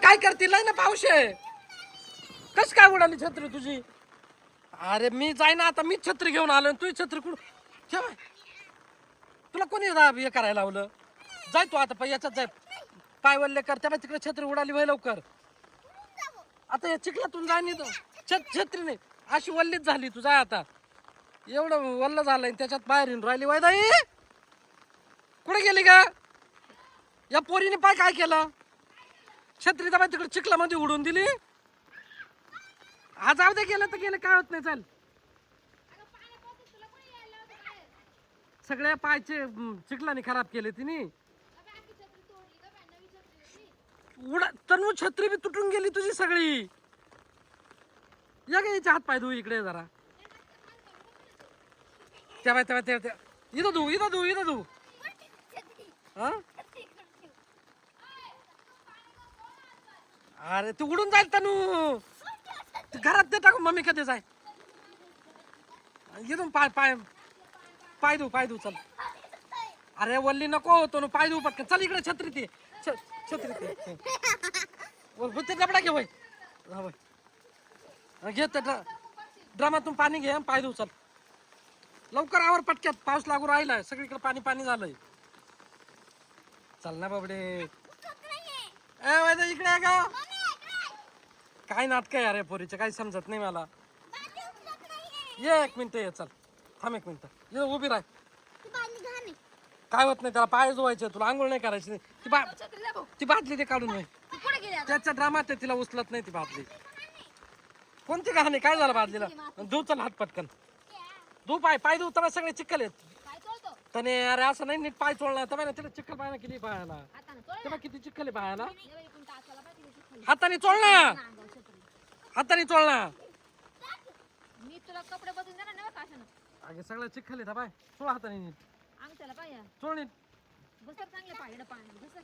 काय करतील ना पाऊस आहे. कस काय उडाली छत्री तुझी? अरे मी जाय ना आता, मी छत्री घेऊन आलो, तुझी छत्री कुठं ठेव. तुला कोणी हे करायला लावलं? जाय तू आता याच्यात जाय, पाय वल्ले कर. त्या तिकडे छत्री उडाली वय लवकर. आता या चिखलातून जाय नाही छत्री नाही अशी वल्लीच झाली. तू जाय आता, एवढं वल्ल झालंय त्याच्यात बाहेर येऊन राहिली. वैदाई कुठे गेली का? या पोरीने पाय काय केलं? छत्री तर तिकडे चिखलामध्ये उडून दिली. हा जाऊ दे, गेलं तर गेलं, काय होत नाही. चल, सगळ्या पायचे चिखलाने खराब केले तिने. उडा तनु छत्री बी तुटून गेली तुझी सगळी. या गे हात पाय धू इकडे जरा. तेव्हा तेव्हा तेव्हा इथं धू, इथं धू, इथं धू. हा अरे तू उडून जाईल तनु. घरात दे टाकून मम्मी कधी जाय. इथून पाय पाय पाय धू, पाय धू. चल, अरे वल्ली नको होतो ना, पाय धू पटकन. चल इकडे छत्री ती, छत्री ती होते. डबडा घे वय, घे त्या ड्रमातून पाणी घे, पाय धू. चल लवकर आवर पटक्यात, पाऊस लागू राहिलाय सगळीकडे, पाणी पाणी झालंय. चल ना बाबडे. ए वैदा इकडे आहे का? काय नाटक आहे अरे पोरीचे, काही समजत नाही मला. ये एक मिनिट, ये. चल थांब एक मिनिट, ये उभी राह. काय होत नाही त्याला, पाय धुवायचे. तुला आंघोळ नाही करायची. ती बादली ते काढून नाही, त्याच्या ड्रामात आहे, तिला उचलत नाही ती बादली. कोणती कहाणी? काय झालं बादलीला? धू. चल हात पटकन धू, पाय पाय धू. तर सगळे चिखल आहेत तने. अरे असं नाही, नीट पाय चोळला तर तिला चिखल पाय ना किती पायाला. तेव्हा किती चिखल आहे पायाला. हाताने चोळ ना, हाताने चोळ ना. मी तुला कपडे बदलून देणार नाही का? अगे सगळं चिखल आहे. बाय चोळ हाताने नीट, अंग त्याला पाय चोळ नीट. बसर चांगले पाय पाणी बसर.